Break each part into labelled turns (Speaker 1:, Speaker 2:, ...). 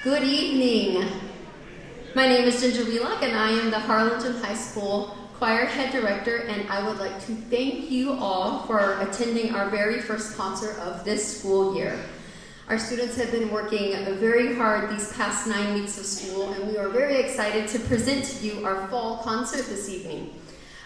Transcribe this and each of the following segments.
Speaker 1: Good evening. My name is Ginger Wheelock and I am the Harlingen High School Choir Head Director, and I would like to thank you all for attending our very first concert of this school year. Our students have been working very hard these past 9 weeks of school, and we are very excited to present to you our fall concert this evening.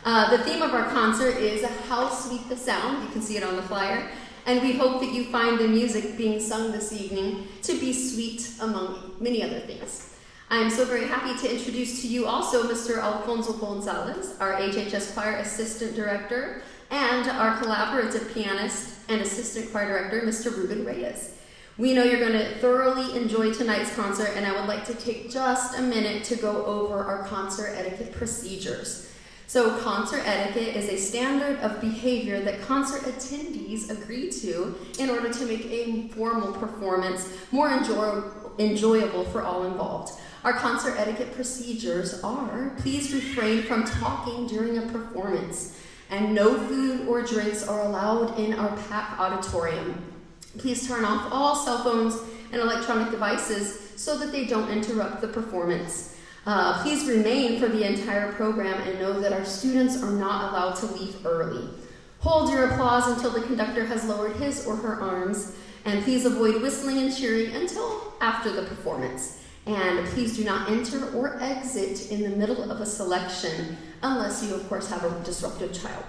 Speaker 1: The theme of our concert is How Sweet the Sound. You can see it on the flyer. And we hope that you find the music being sung this evening to be sweet among many other things. I am so very happy to introduce to you also Mr. Alfonso Gonzalez, our HHS Choir Assistant Director, and our collaborative pianist and Assistant Choir Director, Mr. Ruben Reyes. We know you're going to thoroughly enjoy tonight's concert, and I would like to take just a minute to go over our concert etiquette procedures. So concert etiquette is a standard of behavior that concert attendees agree to in order to make a formal performance more enjoyable for all involved. Our concert etiquette procedures are: please refrain from talking during a performance, and no food or drinks are allowed in our packed auditorium. Please turn off all cell phones and electronic devices so that they don't interrupt the performance. Please remain for the entire program and know that our students are not allowed to leave early. Hold your applause until the conductor has lowered his or her arms, and please avoid whistling and cheering until after the performance. And please do not enter or exit in the middle of a selection unless you, of course, have a disruptive child.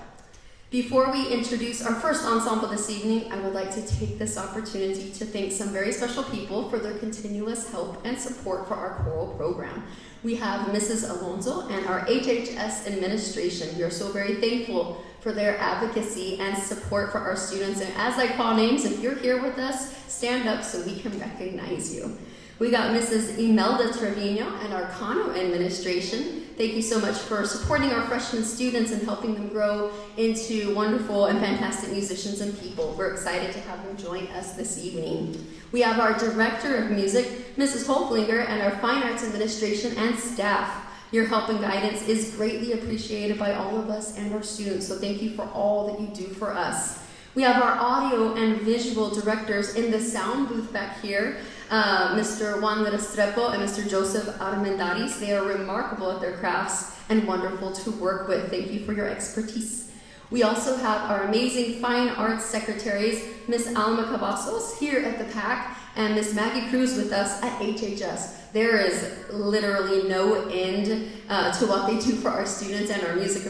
Speaker 1: Before we introduce our first ensemble this evening, I would like to take this opportunity to thank some very special people for their continuous help and support for our choral program. We have Mrs. Alonso and our HHS administration. We are so very thankful for their advocacy and support for our students. And as I call names, if you're here with us, stand up so we can recognize you. We got Mrs. Imelda Trevino and our Kano administration. Thank you so much for supporting our freshman students and helping them grow into wonderful and fantastic musicians and people. We're excited to have them join us this evening. We have our Director of Music, Mrs. Hoflinger, and our Fine Arts Administration and staff. Your help and guidance is greatly appreciated by all of us and our students, so thank you for all that you do for us. We have our audio and visual directors in the sound booth back here, Mr. Juan Restrepo and Mr. Joseph Armendaris. They are remarkable at their crafts and wonderful to work with. Thank you for your expertise. We also have our amazing fine arts secretaries, Miss Alma Cavazos here at the PAC, and Miss Maggie Cruz with us at HHS. There is literally no end to what they do for our students and our music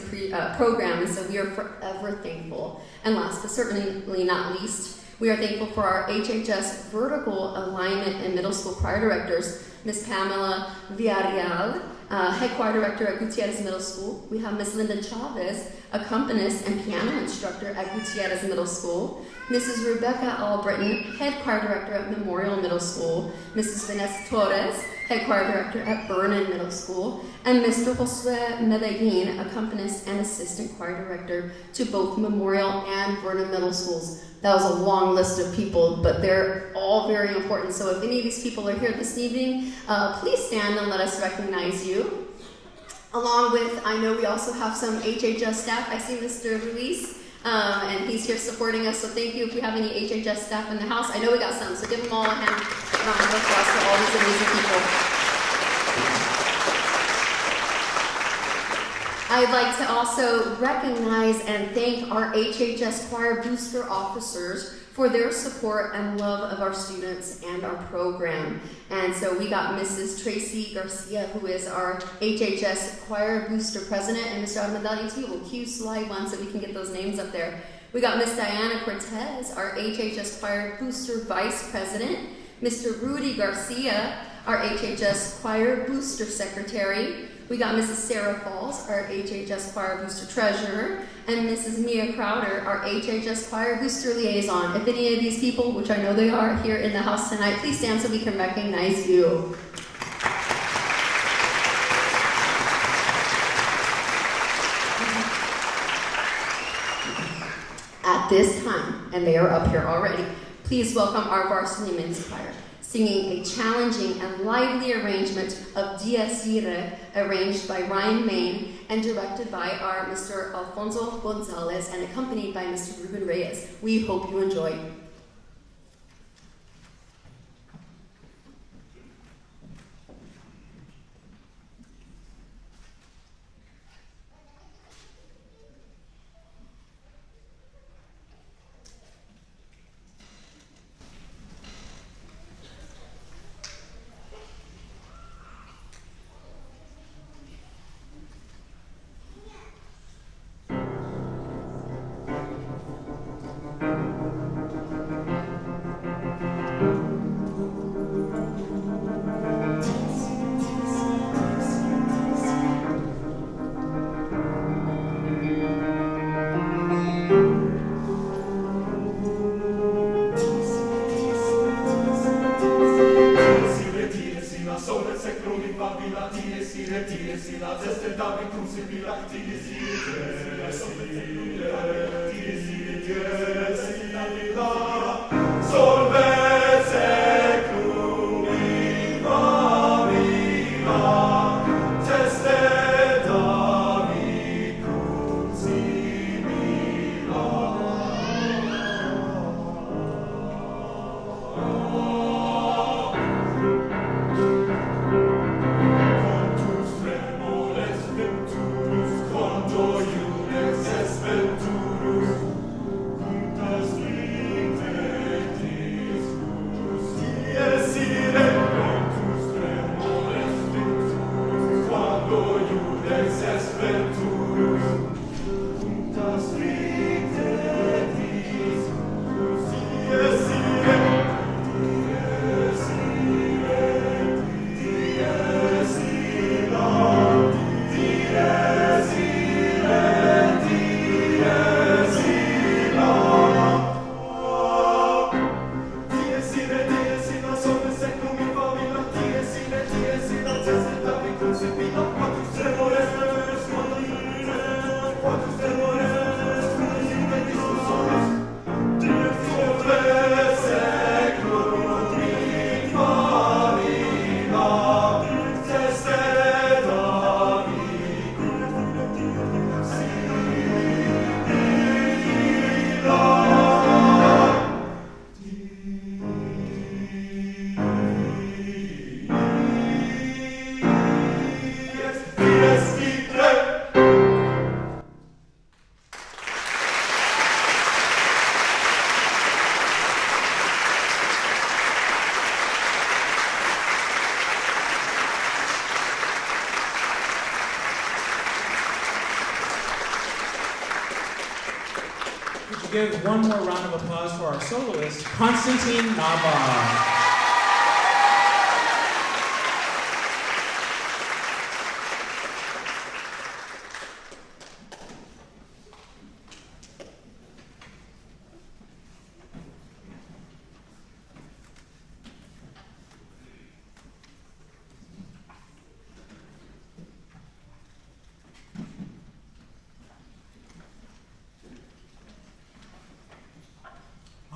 Speaker 1: program, and so we are forever thankful. And last but certainly not least, we are thankful for our HHS vertical alignment and middle school choir directors, Miss Pamela Villarreal, Head Choir Director at Gutierrez Middle School. We have Miss Linda Chavez, accompanist and piano instructor at Gutierrez Middle School. Mrs. Rebecca Albritton, Head Choir Director at Memorial Middle School. Mrs. Vanessa Torres, Head Choir Director at Vernon Middle School. And Mr. Josue Medellin, accompanist and assistant choir director to both Memorial and Vernon Middle Schools. That was a long list of people, but they're all very important. So if any of these people are here this evening, please stand and let us recognize you. Along with, I know we also have some HHS staff. I see Mr. Ruiz, and he's here supporting us. So thank you if we have any HHS staff in the house. I know we got some, so give them all a hand round of applause for all these amazing people. I'd like to also recognize and thank our HHS Choir Booster officers for their support and love of our students and our program. And so we got Mrs. Tracy Garcia, who is our HHS Choir Booster President, and Mr. Armendali too. We'll cue slide one so we can get those names up there. We got Miss Diana Cortez, our HHS Choir Booster Vice President, Mr. Rudy Garcia, our HHS Choir Booster Secretary. We got Mrs. Sarah Falls, our HHS Choir Booster Treasurer, and Mrs. Mia Crowder, our HHS Choir Booster Liaison. If any of these people, which I know they are here in the house tonight, please stand so we can recognize you. At this time, and they are up here already, please welcome our varsity men's choir, singing a challenging and lively arrangement of Dies Irae, arranged by Ryan Main and directed by our Mr. Alfonso Gonzalez and accompanied by Mr. Ruben Reyes. We hope you enjoy.
Speaker 2: Give one more round of applause for our soloist, Constantine Nava.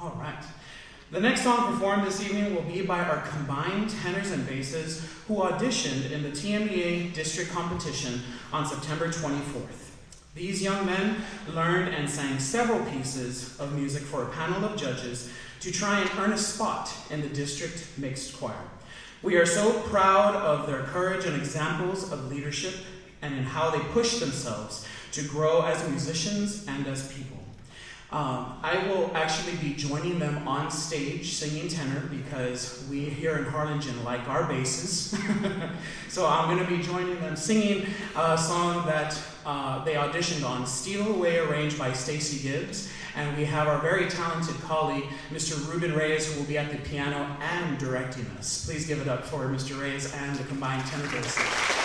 Speaker 2: All right. The next song performed this evening will be by our combined tenors and basses who auditioned in the TMEA district competition on September 24th. These young men learned and sang several pieces of music for a panel of judges to try and earn a spot in the district mixed choir. We are so proud of their courage and examples of leadership and in how they push themselves to grow as musicians and as people. I will actually be joining them on stage singing tenor because we here in Harlingen like our basses. So I'm going to be joining them singing a song that they auditioned on, Steal Away, arranged by Stacey Gibbs. And we have our very talented colleague, Mr. Ruben Reyes, who will be at the piano and directing us. Please give it up for Mr. Reyes and the combined tenor basses.
Speaker 3: Stay.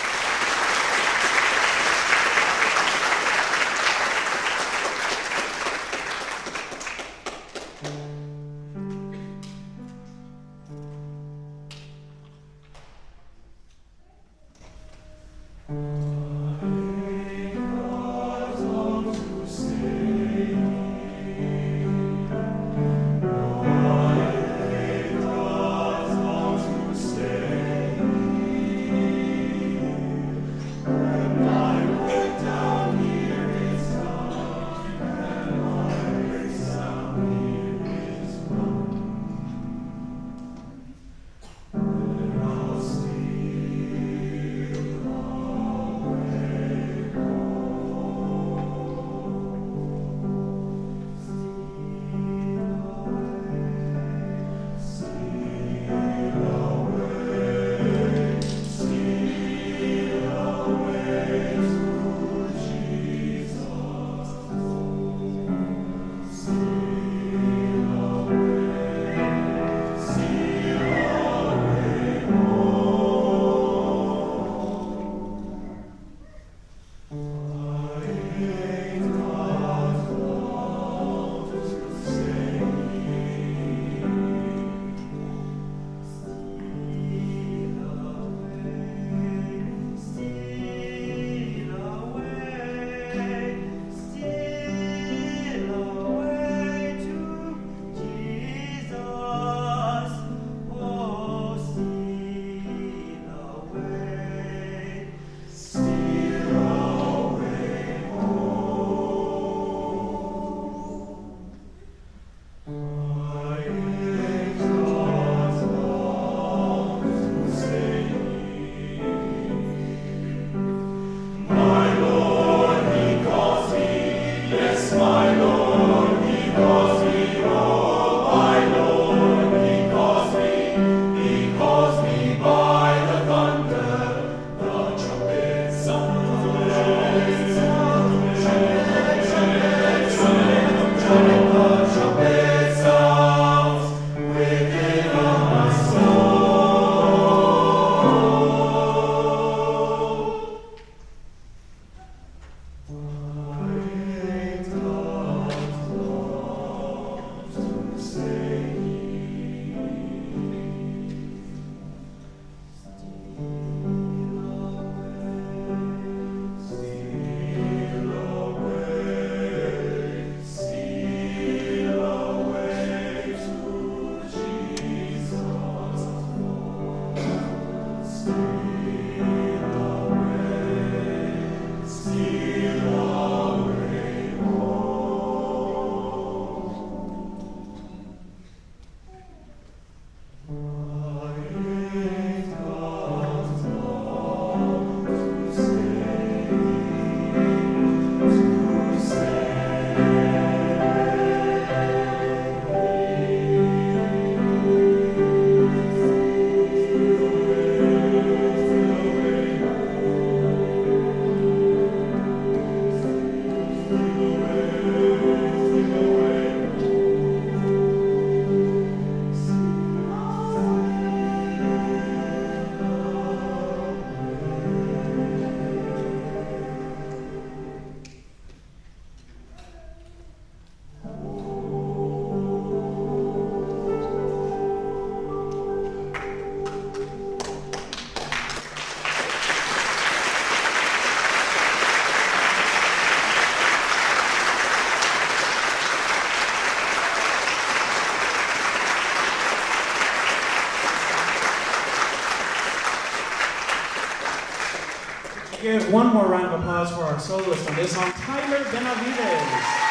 Speaker 2: Give one more round of applause for our soloist on this song, Tyler Benavides.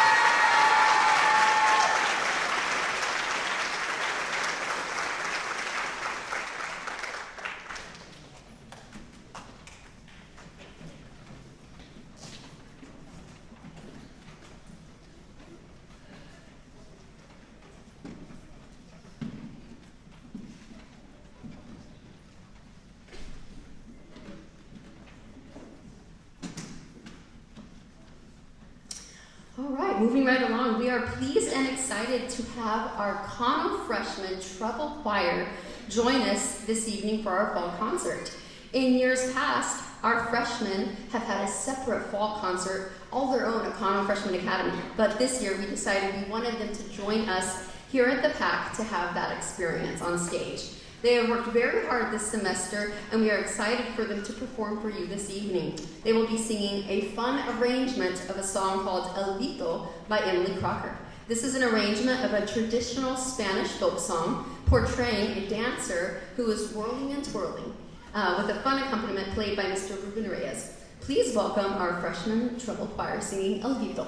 Speaker 1: All right, moving right along, we are pleased and excited to have our Kano Freshman Treble Choir join us this evening for our fall concert. In years past, our freshmen have had a separate fall concert, all their own at Kano Freshman Academy, but this year we decided we wanted them to join us here at the PAC to have that experience on stage. They have worked very hard this semester, and we are excited for them to perform for you this evening. They will be singing a fun arrangement of a song called El Vito by Emily Crocker. This is an arrangement of a traditional Spanish folk song portraying a dancer who is whirling and twirling, with a fun accompaniment played by Mr. Ruben Reyes. Please welcome our freshman treble choir singing El Vito.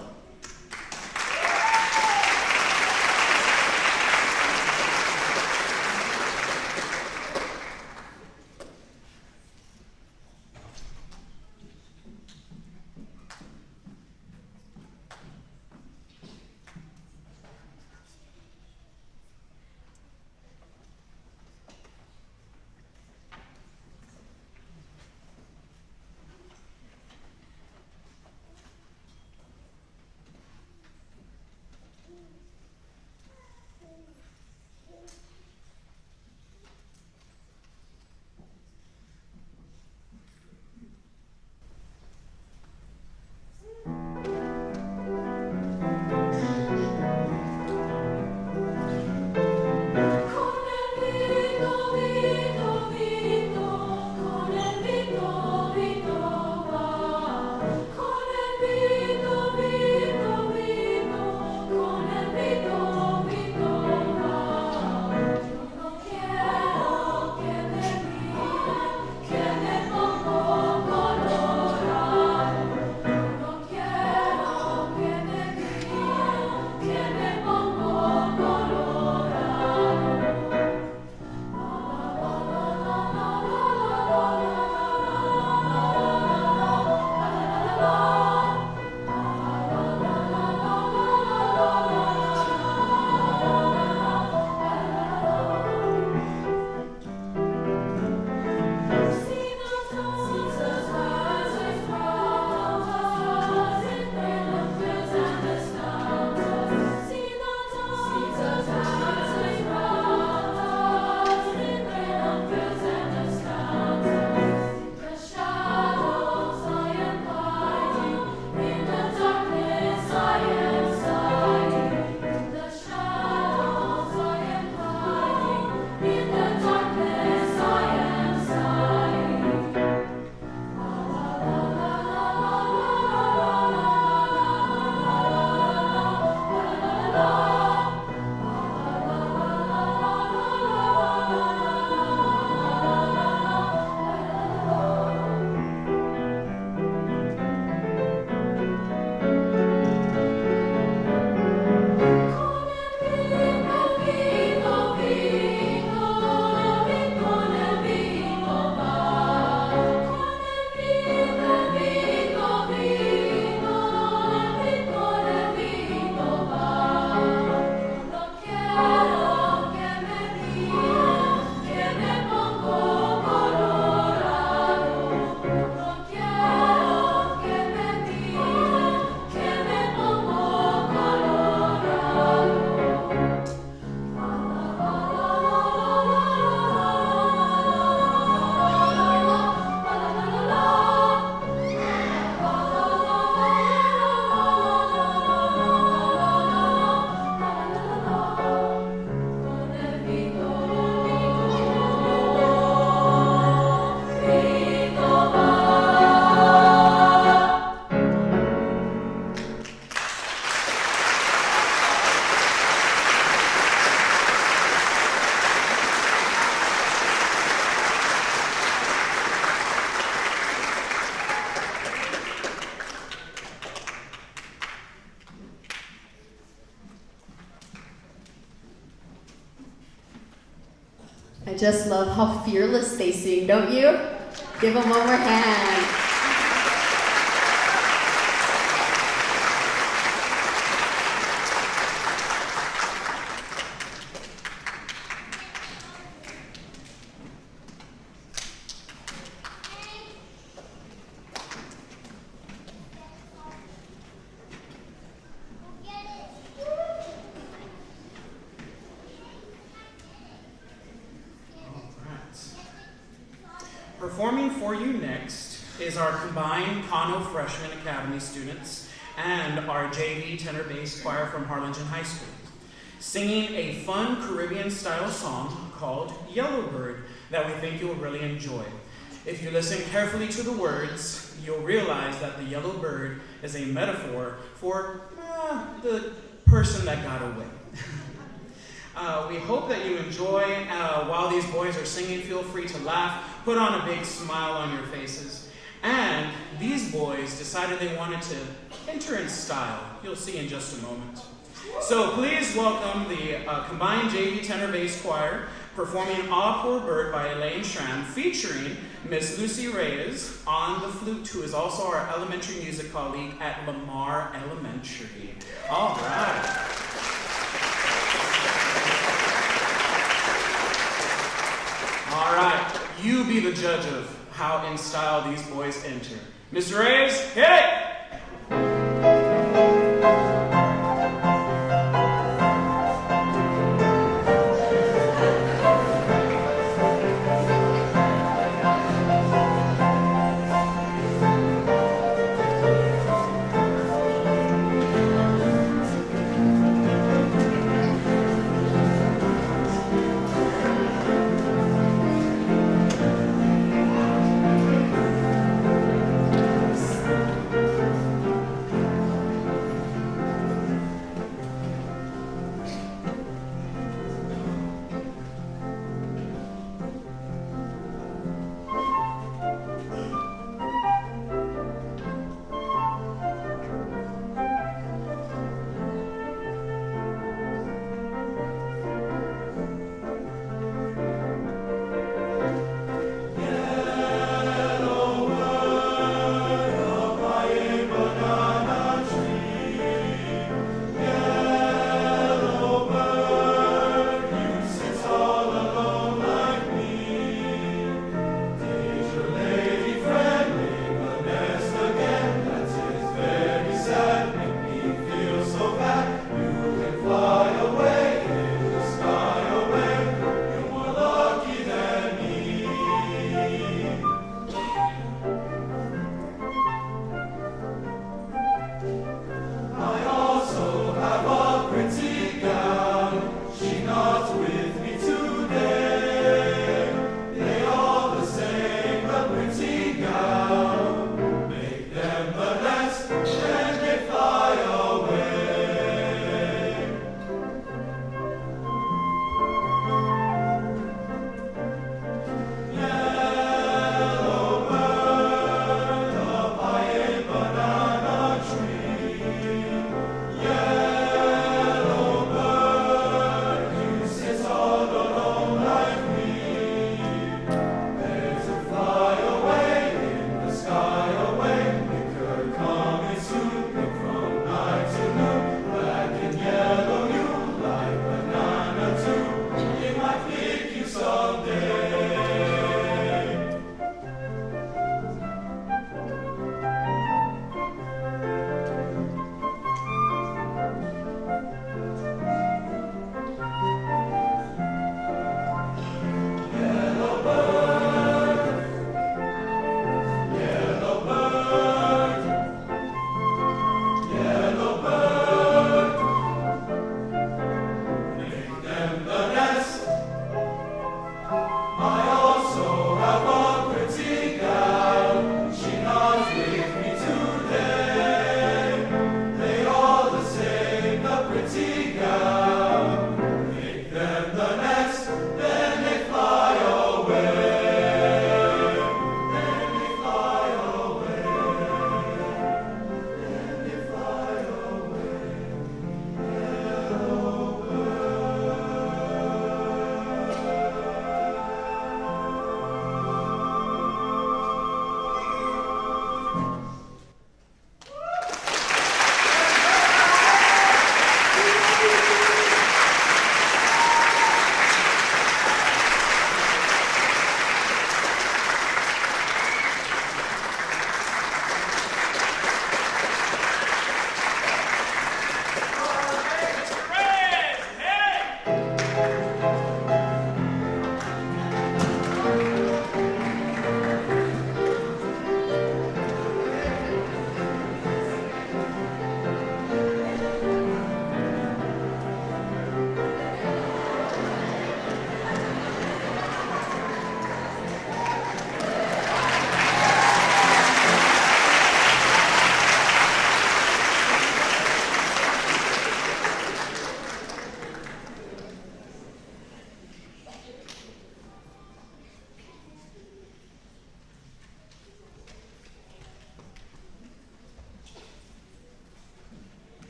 Speaker 1: I just love how fearless they sing, don't you? Give them one more hand.
Speaker 2: Performing for you next is our combined Kano Freshman Academy students and our JV tenor bass choir from Harlingen High School, singing a fun Caribbean-style song called Yellowbird that we think you'll really enjoy. If you listen carefully to the words, you'll realize that the yellow bird is a metaphor for the person that got away. We hope that you enjoy. While these boys are singing, feel free to laugh, put on a big smile on your faces. And these boys decided they wanted to enter in style. You'll see in just a moment. So please welcome the combined JV tenor bass choir performing Ah Poor Bird by Elaine Schramm, featuring Miss Lucy Reyes on the flute, who is also our elementary music colleague at Lamar Elementary. All right. All right, you be the judge of how in style these boys enter. Mr. Reyes, hit it!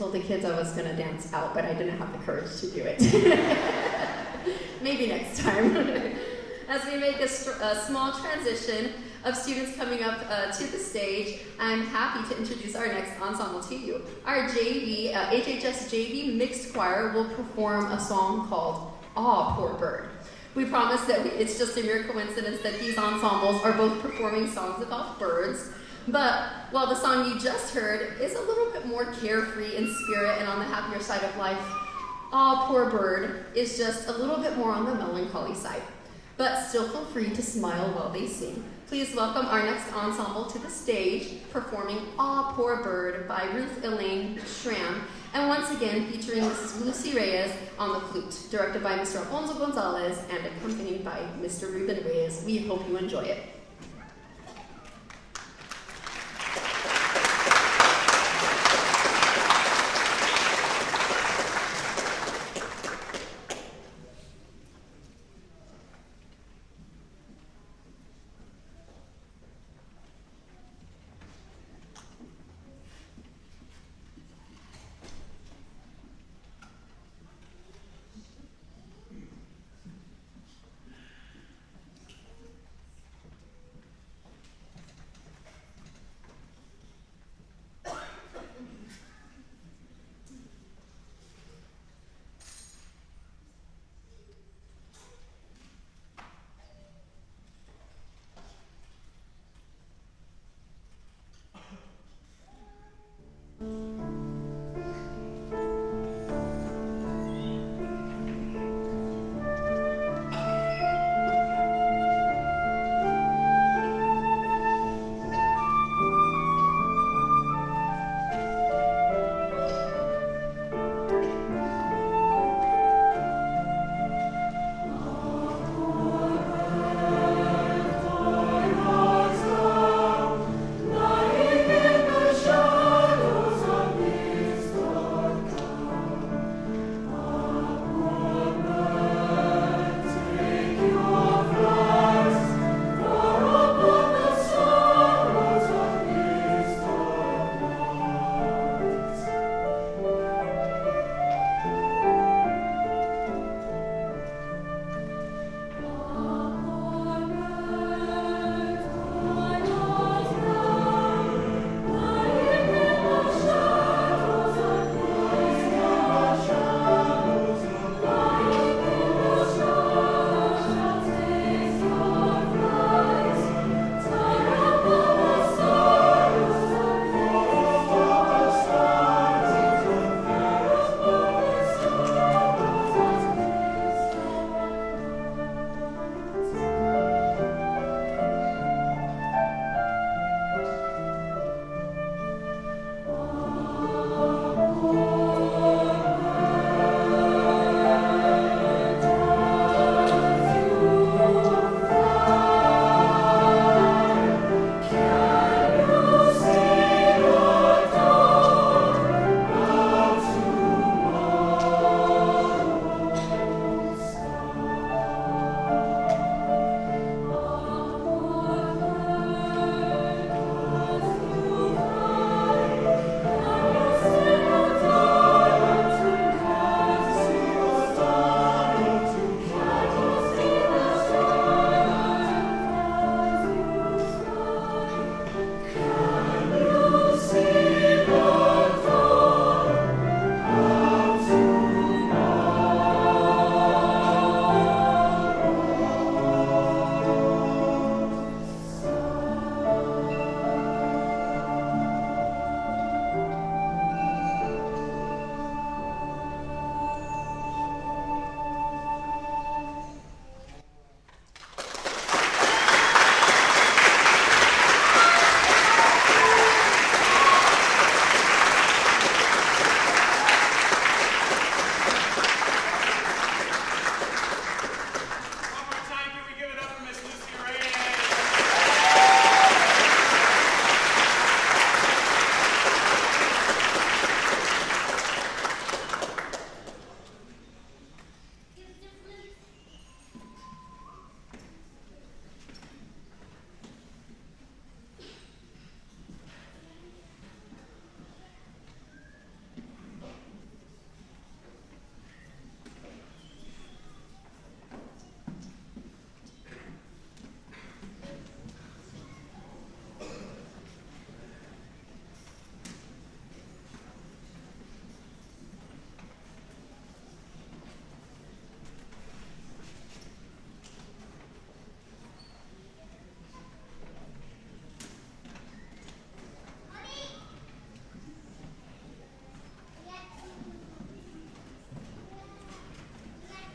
Speaker 1: told the kids I was going to dance out, but I didn't have the courage to do it. Maybe next time. As we make a small transition of students coming up to the stage, I'm happy to introduce our next ensemble to you. Our HHS JV mixed choir will perform a song called Aw, Poor Bird. We promise that it's just a mere coincidence that these ensembles are both performing songs about birds, but while the song you just heard is a little bit more carefree in spirit and on the happier side of life, Aw, Poor Bird is just a little bit more on the melancholy side. But still feel free to smile while they sing. Please welcome our next ensemble to the stage, performing Aw, Poor Bird by Ruth Elaine Schramm, and once again featuring Mrs. Lucy Reyes on the flute, directed by Mr. Alfonso Gonzalez and accompanied by Mr. Ruben Reyes. We hope you enjoy it.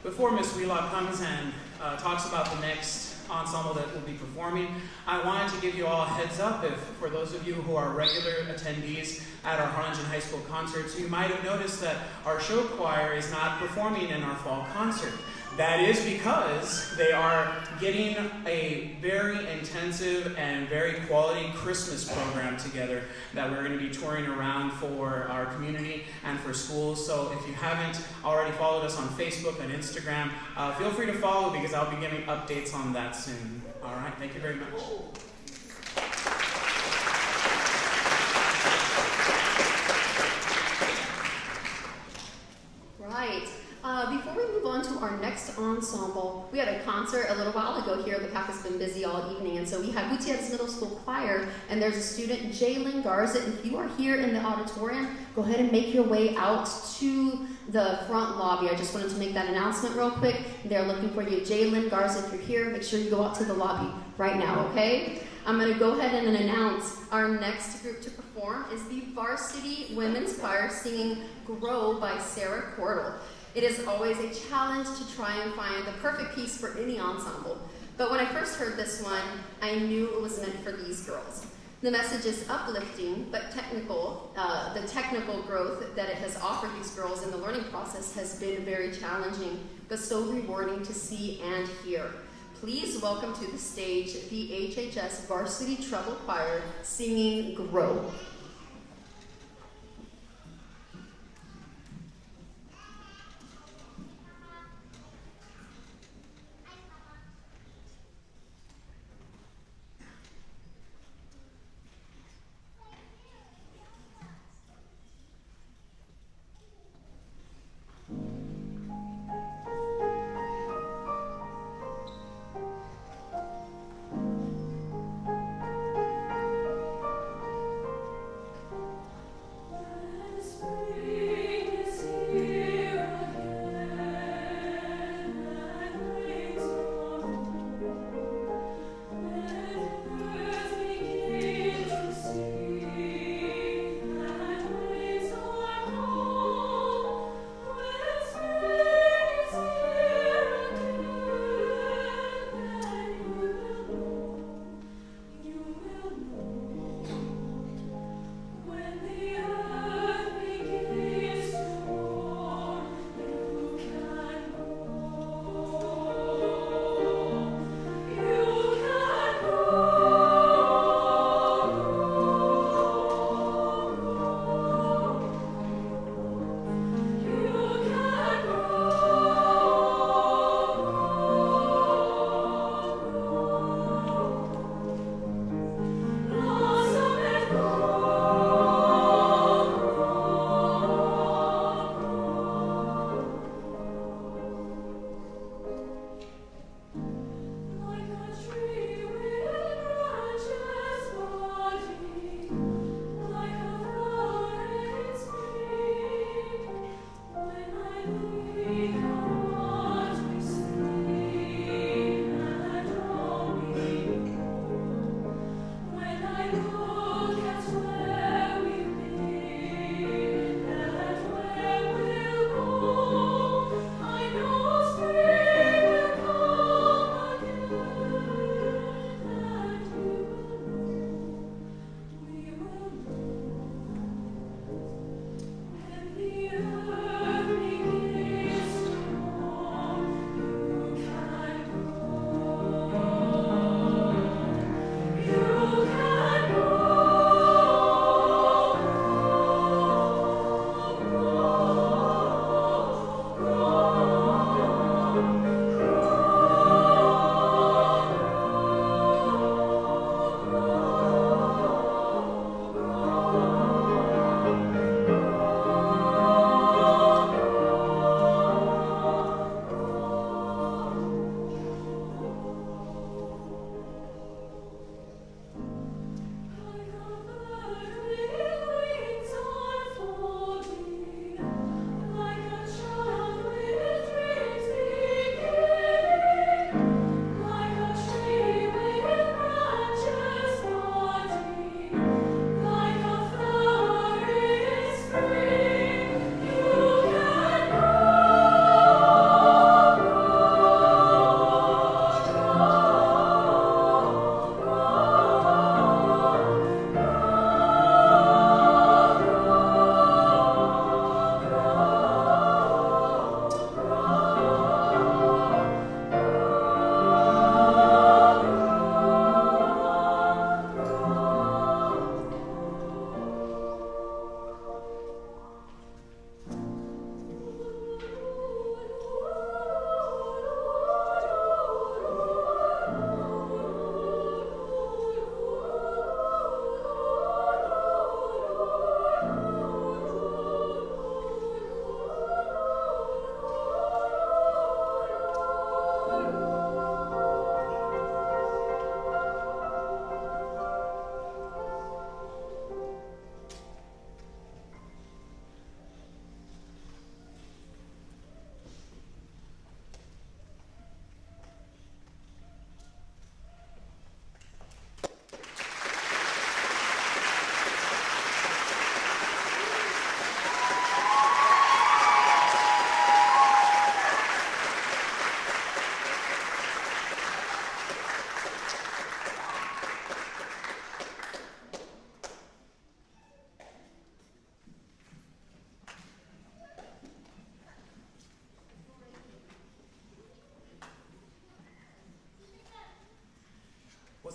Speaker 2: before Miss Wheelock comes and talks about the next ensemble that will be performing, I wanted to give you all a heads up. If for those of you who are regular attendees at our Harlingen High School concerts, you might have noticed that our show choir is not performing in our fall concert. That is because they are getting a very intensive and very quality Christmas program together that we're going to be touring around for our community and for schools. So if you haven't already followed us on Facebook and Instagram, feel free to follow because I'll be giving updates on that soon. All right, thank you very much.
Speaker 1: Right. Before we move on to our next ensemble, we had a concert a little while ago here. The PAC has been busy all evening, and so we had Gutierrez Middle School Choir, and there's a student, Jalen Garza. If you are here in the auditorium, go ahead and make your way out to the front lobby. I just wanted to make that announcement real quick. They're looking for you. Jalen Garza, if you're here, make sure you go out to the lobby right now, okay? I'm going to go ahead and announce our next group to perform is the Varsity Women's Choir singing Grow by Sarah Cordell. It is always a challenge to try and find the perfect piece for any ensemble. But when I first heard this one, I knew it was meant for these girls. The message is uplifting, but technical. The technical growth that it has offered these girls in the learning process has been very challenging, but so rewarding to see and hear. Please welcome to the stage the HHS Varsity Treble Choir singing Grow.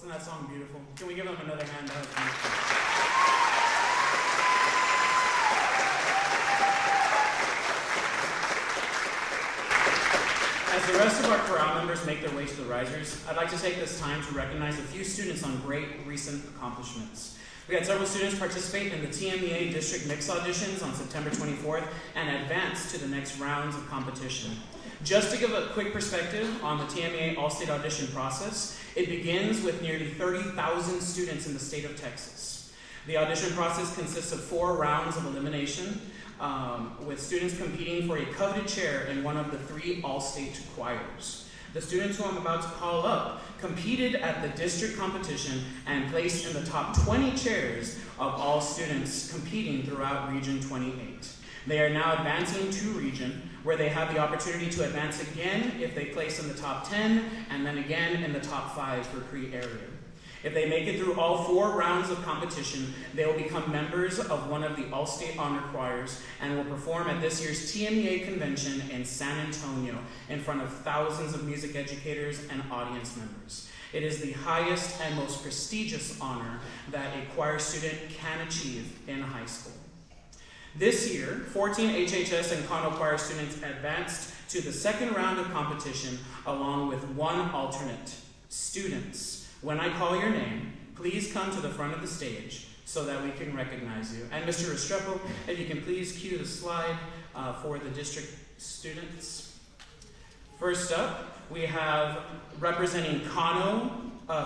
Speaker 2: Wasn't that song beautiful? Can we give them another hand? That was beautiful. As the rest of our chorale members make their way to the risers, I'd like to take this time to recognize a few students on great recent accomplishments. We had several students participate in the TMEA District Mix Auditions on September 24th and advance to the next rounds of competition. Just to give a quick perspective on the TMEA All-State Audition process, it begins with nearly 30,000 students in the state of Texas. The audition process consists of 4 rounds of elimination, with students competing for a coveted chair in one of the 3 all-state choirs. The students who I'm about to call up competed at the district competition and placed in the top 20 chairs of all students competing throughout Region 28. They are now advancing to Region, where they have the opportunity to advance again if they place in the top 10, and then again in the top 5 for Cree area. If they make it through all 4 rounds of competition, they will become members of one of the All-State Honor Choirs and will perform at this year's TMEA convention in San Antonio in front of thousands of music educators and audience members. It is the highest and most prestigious honor that a choir student can achieve in high school. This year, 14 HHS and Kano choir students advanced to the second round of competition along with 1 alternate. Students, when I call your name, please come to the front of the stage so that we can recognize you. And Mr. Restrepo, if you can please cue the slide for the district students. First up, we have representing Kano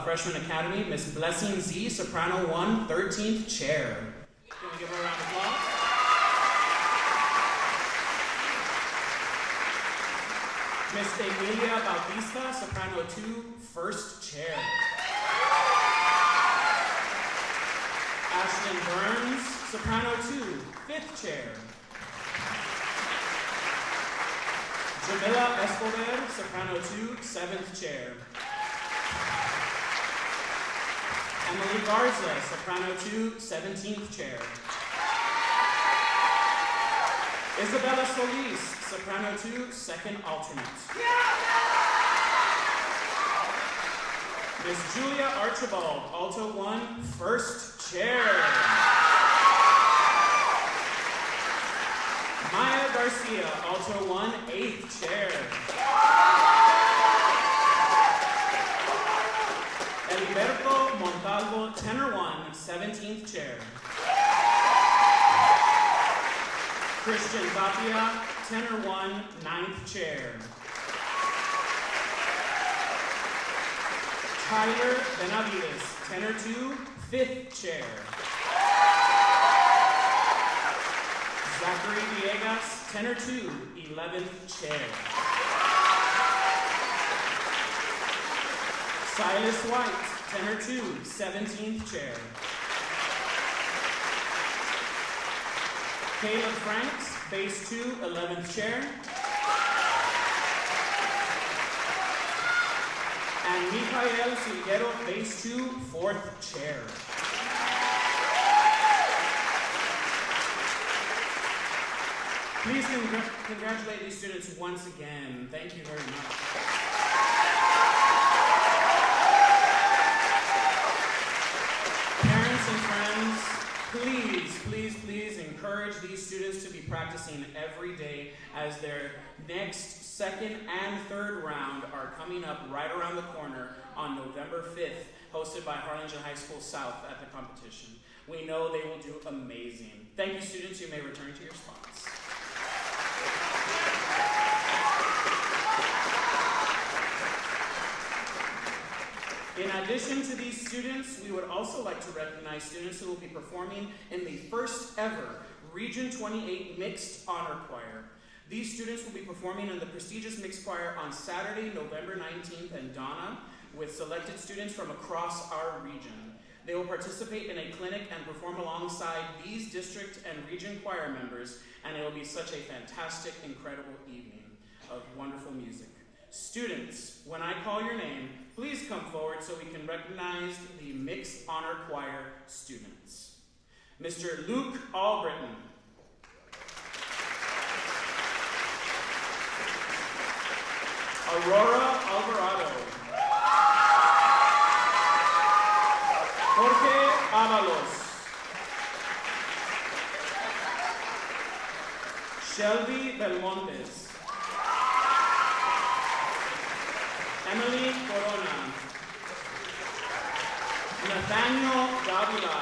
Speaker 2: Freshman Academy, Miss Blessing Z, Soprano 1, 13th chair. Can we give her a round of applause? Miss Emilia Bautista, Soprano 2, 1st chair. Ashlyn Burns, Soprano 2, 5th chair. Jamila Escobar, Soprano 2, 7th chair. Emily Garza, Soprano 2, 17th chair. Isabella Solis, Soprano 2, 2nd alternate. Miss Julia Archibald, Alto 1, 1st chair. Maya Garcia, Alto 1, 8th chair. Eliberto Montalvo, Tenor 1, 17th chair. Christian Tapia, Tenor 1, 9th chair. Tyler Benavides, Tenor 2, 5th chair. Zachary Villegas, Tenor 2, 11th chair. Silas White, Tenor 2, 17th chair. Caleb Franks, Bass 2, 11th chair. And Michael Silguero, Bass 2, 4th chair. Please congratulate these students once again. Thank you very much. Parents and friends, please encourage these students to be practicing every day as their next, second, and third round are coming up right around the corner on November 5th, hosted by Harlingen High School South at the competition. We know they will do amazing. Thank you, students. You may return to your spots. In addition to these students, we would also like to recognize students who will be performing in the first ever Region 28 Mixed Honor Choir. These students will be performing in the prestigious Mixed Choir on Saturday, November 19th in Donna, with selected students from across our region. They will participate in a clinic and perform alongside these district and region choir members, and it will be such a fantastic, incredible evening of wonderful music. Students, when I call your name, please come forward so we can recognize the Mixed Honor Choir students. Mr. Luke Albritton. Aurora Alvarado. Shelby Belmontes. Emily Corona. Nathaniel Davila.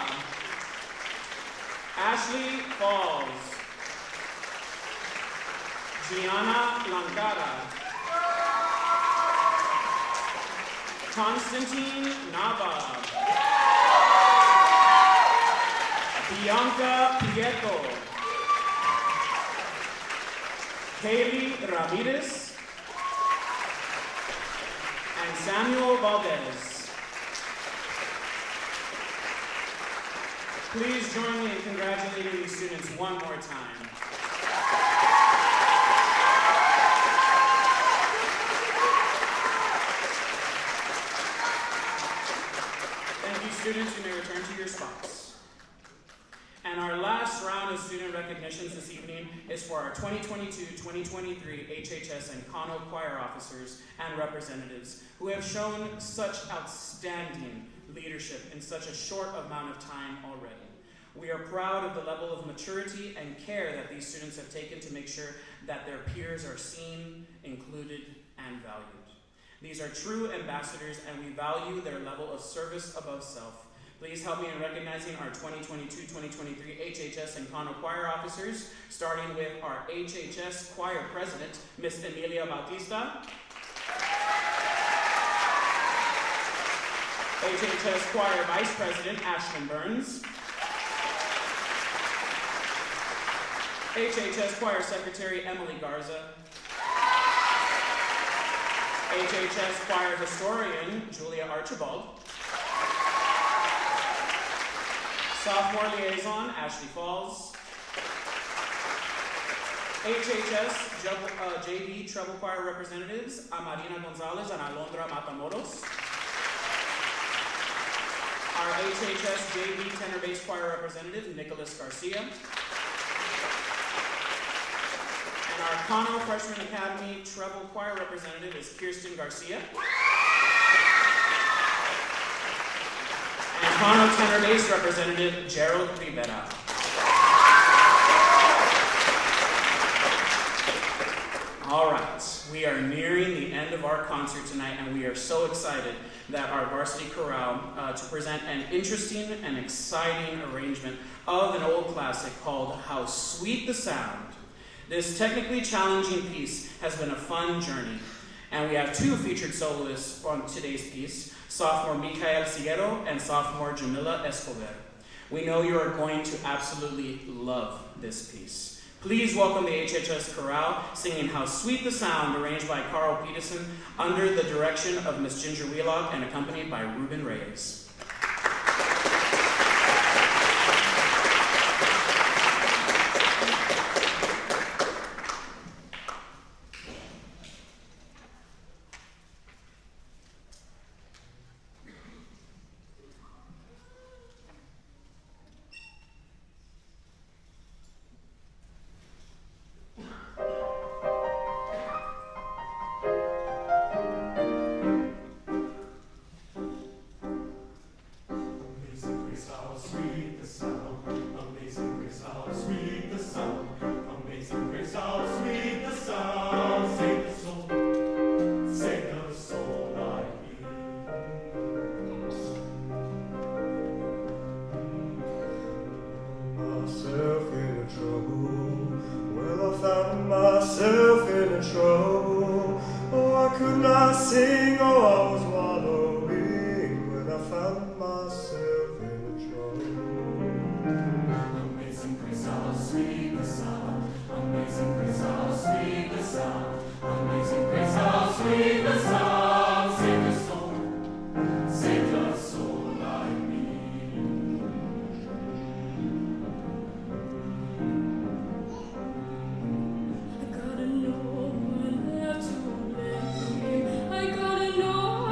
Speaker 2: Ashley Falls. Gianna Lankara. Constantine Nava. Bianca Prieto. Kaylee Ramirez. And Samuel Valdez. Please join me in congratulating these students one more time. Thank you, students. You may return to your spots. And our last round of student recognitions this evening is for our 2022-2023 HHS and Kano choir officers and representatives who have shown such outstanding leadership in such a short amount of time already. We are proud of the level of maturity and care that these students have taken to make sure that their peers are seen, included, and valued. These are true ambassadors, and we value their level of service above self. Please help me in recognizing our 2022-2023 HHS and Kano choir officers, starting with our HHS choir president, Miss Emilia Bautista. HHS choir vice president, Ashlyn Burns. HHS choir secretary, Emily Garza. HHS choir historian, Julia Archibald. Sophomore liaison, Ashley Falls. HHS JV treble choir representatives, Amarina Gonzalez and Alondra Matamoros. Our HHS JV tenor bass choir representative, Nicholas Garcia. And our Kano Freshman Academy treble choir representative is Kirsten Garcia. And Kano tenor bass representative, Gerald Rivera. All right, we are nearing the end of our concert tonight, and we are so excited that our varsity chorale to present an interesting and exciting arrangement of an old classic called How Sweet the Sound. This technically challenging piece has been a fun journey, and we have two featured soloists on today's piece, sophomore Michael Siguero and sophomore Jamila Escobar. We know you are going to absolutely love this piece. Please welcome the HHS Chorale singing How Sweet the Sound, arranged by Carl Peterson under the direction of Miss Ginger Wheelock and accompanied by Ruben Reyes.
Speaker 3: I gotta know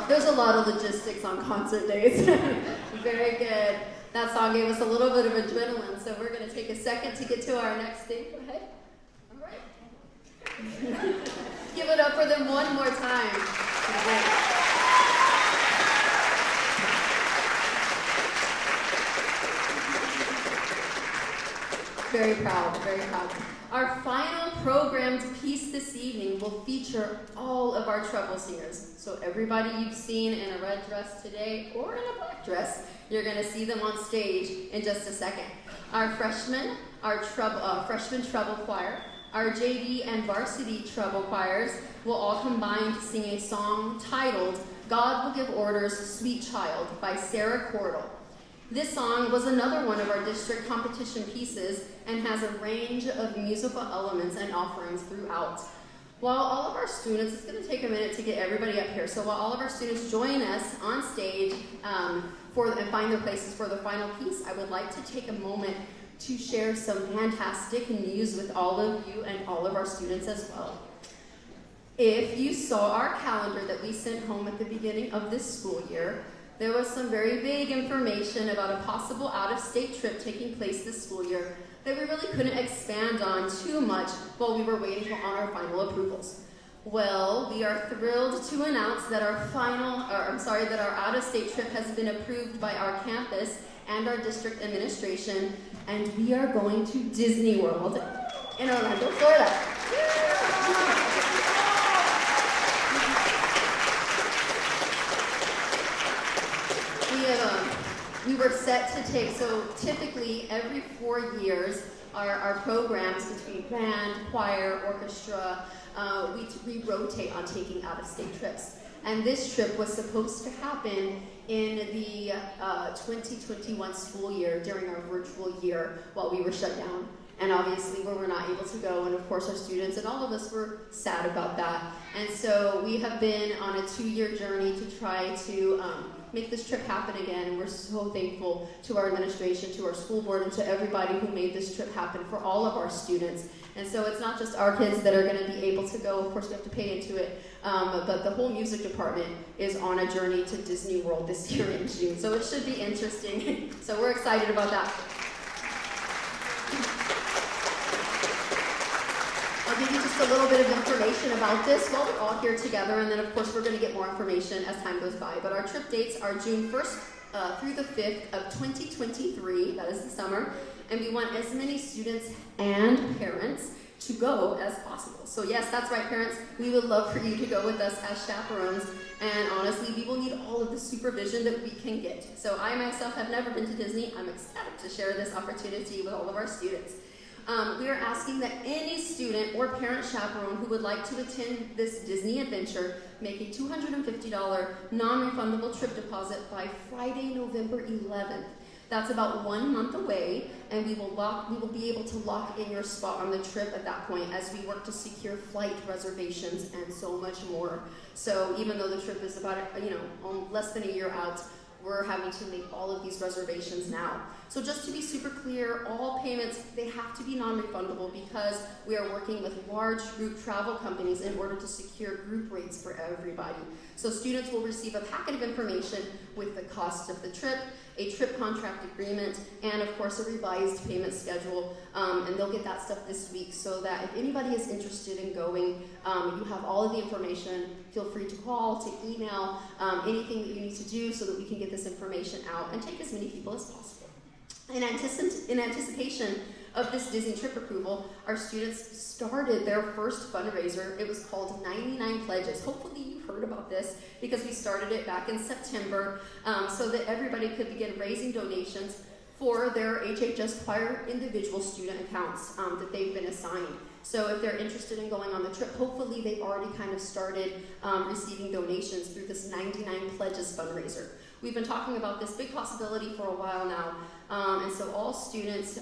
Speaker 1: There's a lot of logistics on concert days. Very good. That song gave us a little bit of adrenaline, so we're going to take a second to get to our next thing. Go ahead. All right. Give it up for them one more time. Very proud, very proud. Our final programmed piece this evening will feature all of our treble singers. So everybody you've seen in a red dress today or in a black dress, you're going to see them on stage in just a second. Our freshmen, freshman treble choir, our JV and varsity treble choirs will all combine to sing a song titled God Will Give Orders, Sweet Child by Sarah Cordell. This song was another one of our district competition pieces and has a range of musical elements and offerings throughout. While all of our students, it's going to take a minute to get everybody up here, so while all of our students join us on stage and find their places for the final piece, I would like to take a moment to share some fantastic news with all of you and all of our students as well. If you saw our calendar that we sent home at the beginning of this school year, there was some very vague information about a possible out-of-state trip taking place this school year that we really couldn't expand on too much while we were waiting on our final approvals. Well, we are thrilled to announce that our out-of-state trip has been approved by our campus and our district administration, and we are going to Disney World in Orlando, Florida. We were set to take, so typically every 4 years, our programs between band, choir, orchestra, we rotate on taking out-of-state trips. And this trip was supposed to happen in the 2021 school year during our virtual year while we were shut down. And obviously we were not able to go, and of course our students and all of us were sad about that. And so we have been on a 2-year journey to try to make this trip happen again, and we're so thankful to our administration, to our school board, and to everybody who made this trip happen for all of our students. And so it's not just our kids that are going to be able to go, of course we have to pay into it, but the whole music department is on a journey to Disney World this year in June, so it should be interesting. So we're excited about that. I'll give you just a little bit of information about this while we're all here together, and then of course we're going to get more information as time goes by. But our trip dates are June 1st through the 5th of 2023, that is the summer, and we want as many students and parents to go as possible. So yes, that's right, parents, we would love for you to go with us as chaperones, and honestly, we will need all of the supervision that we can get. So I myself have never been to Disney. I'm ecstatic to share this opportunity with all of our students. We are asking that any student or parent chaperone who would like to attend this Disney adventure make a $250 non-refundable trip deposit by Friday, November 11th. That's about 1 month away, and we will be able to lock in your spot on the trip at that point as we work to secure flight reservations and so much more. So even though the trip is about less than a year out, we're having to make all of these reservations now. So just to be super clear, all payments, they have to be non-refundable because we are working with large group travel companies in order to secure group rates for everybody. So students will receive a packet of information with the cost of the trip, a trip contract agreement, and of course a revised payment schedule, and they'll get that stuff this week so that if anybody is interested in going, you have all of the information. Feel free to call, to email, anything that you need to do so that we can get this information out and take as many people as possible. In anticipation of this Disney trip approval, our students started their first fundraiser. It was called 99 Pledges. Hopefully you've heard about this because we started it back in September so that everybody could begin raising donations for their HHS choir individual student accounts that they've been assigned. So if they're interested in going on the trip, hopefully they've already kind of started receiving donations through this 99 Pledges fundraiser. We've been talking about this big possibility for a while now, and so all students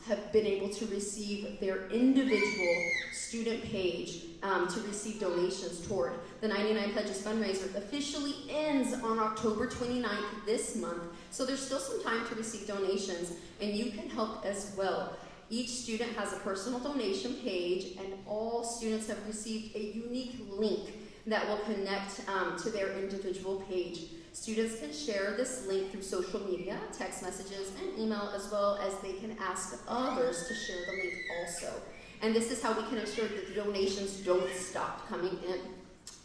Speaker 1: have been able to receive their individual student page to receive donations toward. The 99 Pledges fundraiser officially ends on October 29th this month, so there's still some time to receive donations, and you can help as well. Each student has a personal donation page, and all students have received a unique link that will connect to their individual page. Students can share this link through social media, text messages, and email, as well as they can ask others to share the link also. And this is how we can ensure that the donations don't stop coming in.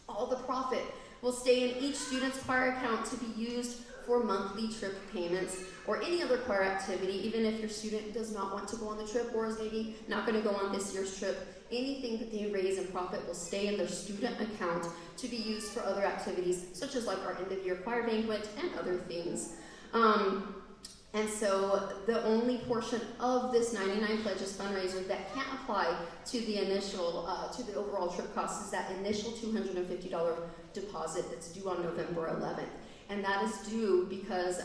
Speaker 1: All the profit will stay in each student's choir account to be used for monthly trip payments or any other choir activity, even if your student does not want to go on the trip or is maybe not going to go on this year's trip. Anything that they raise in profit will stay in their student account to be used for other activities, such as like our end-of-year choir banquet and other things. And so the only portion of this 99 Pledges fundraiser that can't apply to the initial, to the overall trip cost is that initial $250 deposit that's due on November 11th. And that is due because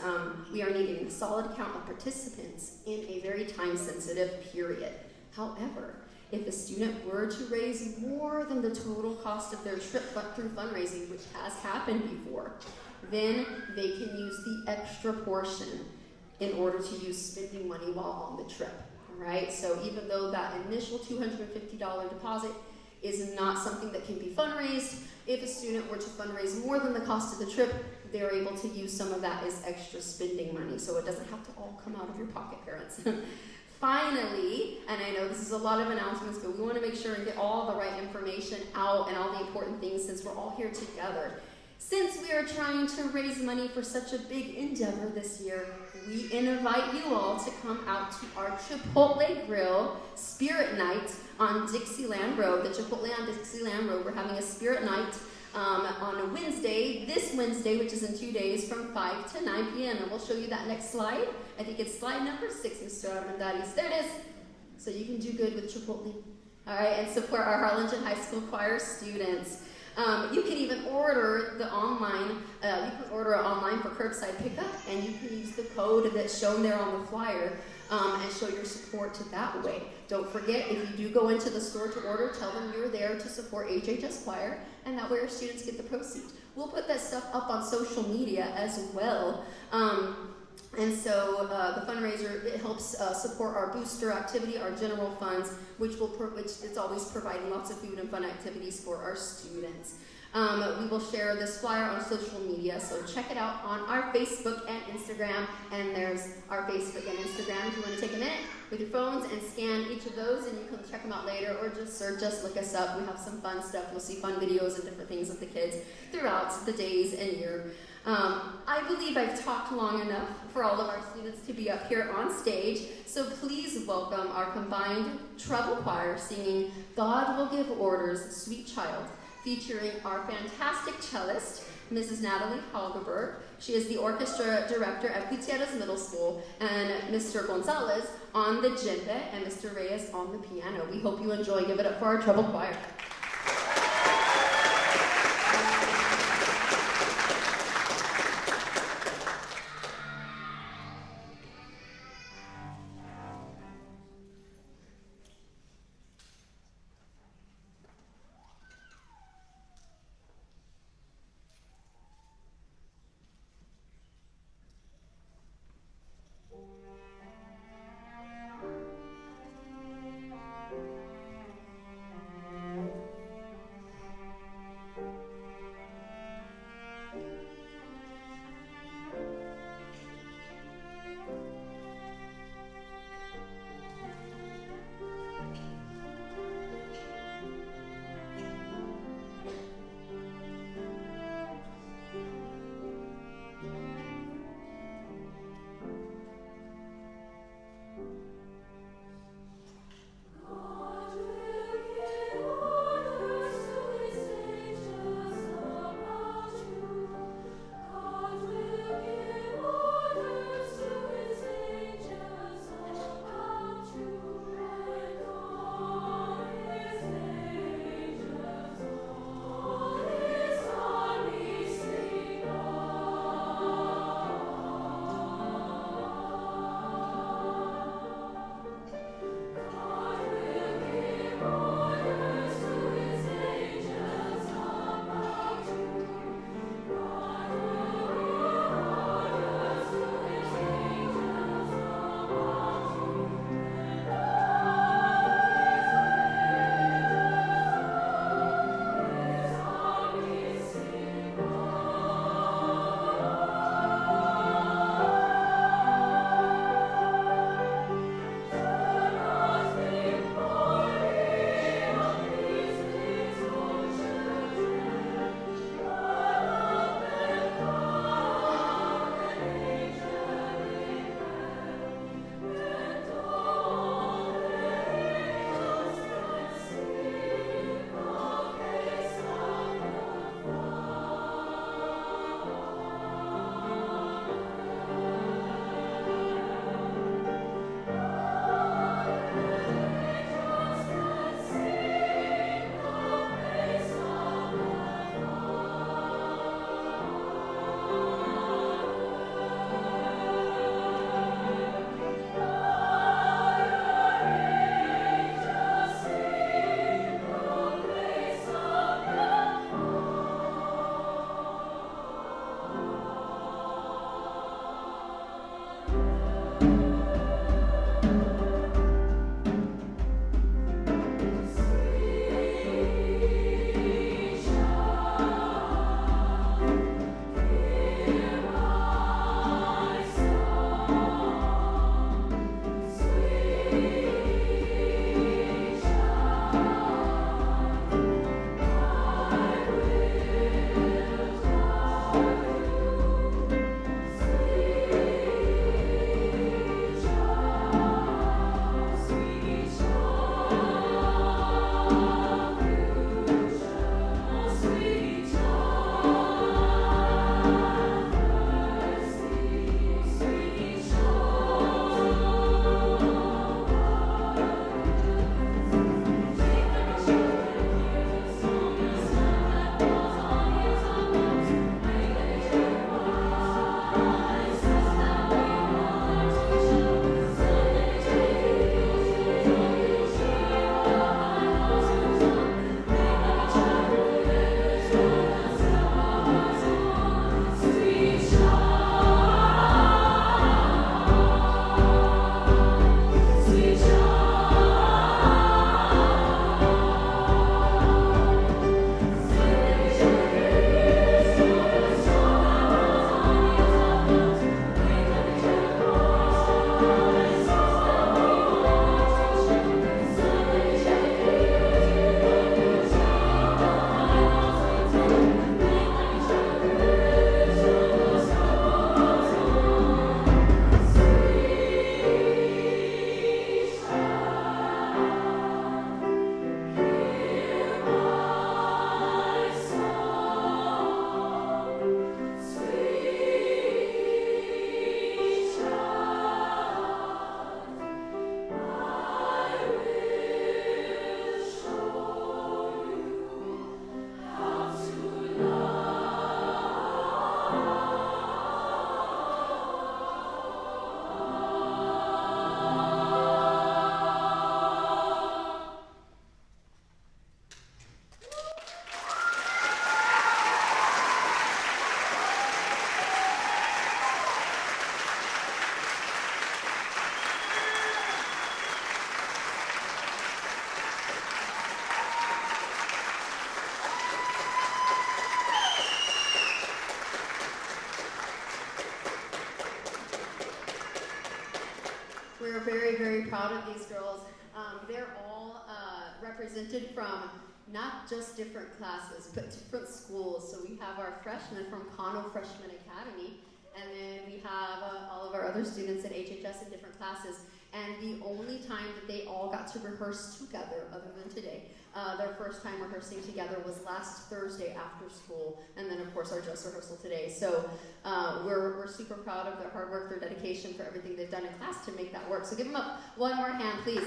Speaker 1: we are needing a solid count of participants in a very time-sensitive period. However, if a student were to raise more than the total cost of their trip through fundraising, which has happened before, then they can use the extra portion in order to use spending money while on the trip. All right? So even though that initial $250 deposit is not something that can be fundraised, if a student were to fundraise more than the cost of the trip, they're able to use some of that as extra spending money, so it doesn't have to all come out of your pocket, parents. Finally, and I know this is a lot of announcements, but we want to make sure and get all the right information out and all the important things since we're all here together. Since we are trying to raise money for such a big endeavor this year, we invite you all to come out to our Chipotle Grill Spirit Night on Dixieland Road. The Chipotle on Dixieland Road, we're having a Spirit Night on a Wednesday, this Wednesday, which is in 2 days, from 5 to 9 p.m. And we'll show you that next slide. I think it's slide number 6, Mr. Armendariz. There it is. So you can do good with Chipotle. All right, and support our Harlingen High School choir students. You can even order the online, for curbside pickup, and you can use the code that's shown there on the flyer and show your support that way. Don't forget, if you do go into the store to order, tell them you're there to support HHS Choir, and that way our students get the proceeds. We'll put that stuff up on social media as well. And so the fundraiser, it helps support our booster activity, our general funds, which it's always providing lots of food and fun activities for our students. We will share this flyer on social media, so check it out on our Facebook and Instagram. And there's our Facebook and Instagram if you want to take a minute with your phones and scan each of those, and you can check them out later, or just look us up. We have some fun stuff. You'll see fun videos and different things of the kids throughout the days and year. I believe I've talked long enough for all of our students to be up here on stage, so please welcome our combined treble choir singing God Will Give Orders, Sweet Child, featuring our fantastic cellist, Mrs. Natalie Halgeberg. She is the orchestra director at Gutierrez Middle School, and Mr. Gonzalez on the djembe, and Mr. Reyes on the piano. We hope you enjoy. Give it up for our treble choir. proud of these girls. They're all represented from not just different classes, but different schools. So we have our freshmen from Kano Freshman Academy, and then we have all of our other students at HHS in different classes. And the only time that they all got to rehearse together, other than today, their first time rehearsing together was last Thursday after school, and then of course our dress rehearsal today. So we're super proud of their hard work, their dedication for everything they've done in class to make that work. So give them up one more hand, please.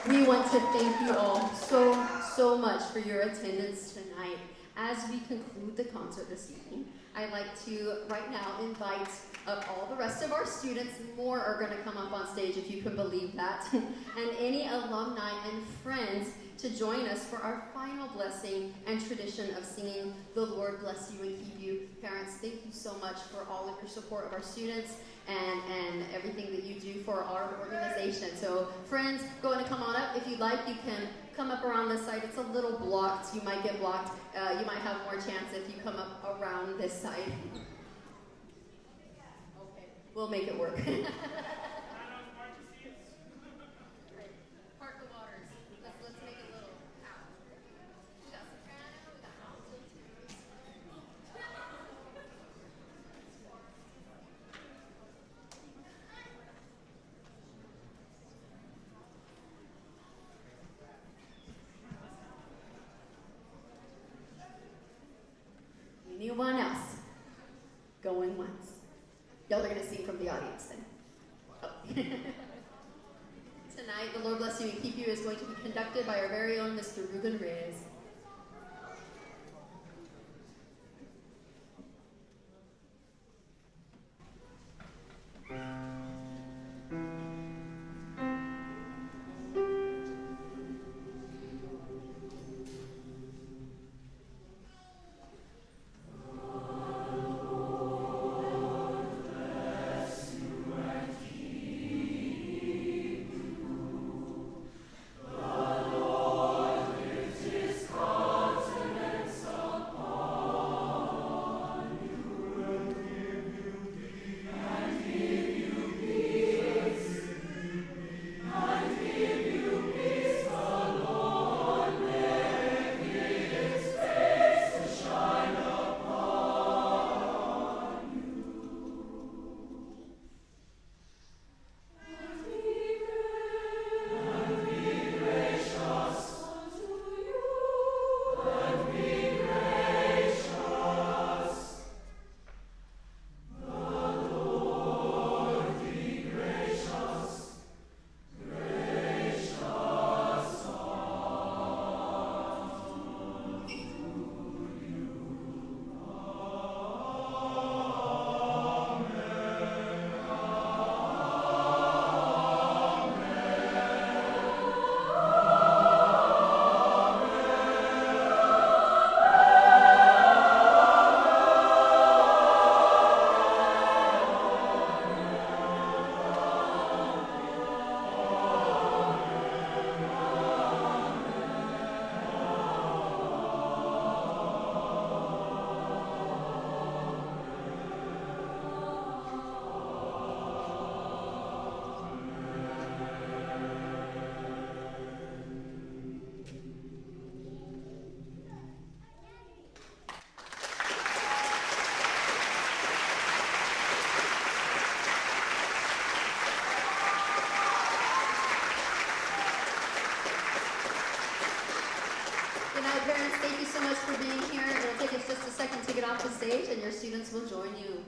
Speaker 1: We want to thank you all so much for your attendance tonight. As we conclude the concert this evening, I'd like to right now invite up all the rest of our students. More are going to come up on stage, if you can believe that, and any alumni and friends to join us for our final blessing and tradition of singing "The Lord Bless You and Keep You." Parents, thank you so much for all of your support of our students and everything that you do for our organization. So friends, go ahead and come on up. If you'd like, you can come up around this side. It's a little blocked. You might get blocked. You might have more chance if you come up around this side. Okay, we'll make it work. Park the waters. Let's make it a little out. We got soprano, we got alto too. Anyone else? Going once. Y'all are going to sing from the audience then. Oh. Tonight, The Lord Bless You and Keep You is going to be conducted by our very own Mr. Ruben Reyes. Parents, thank you so much for being here. It'll take us just a second to get off the stage, and your students will join you.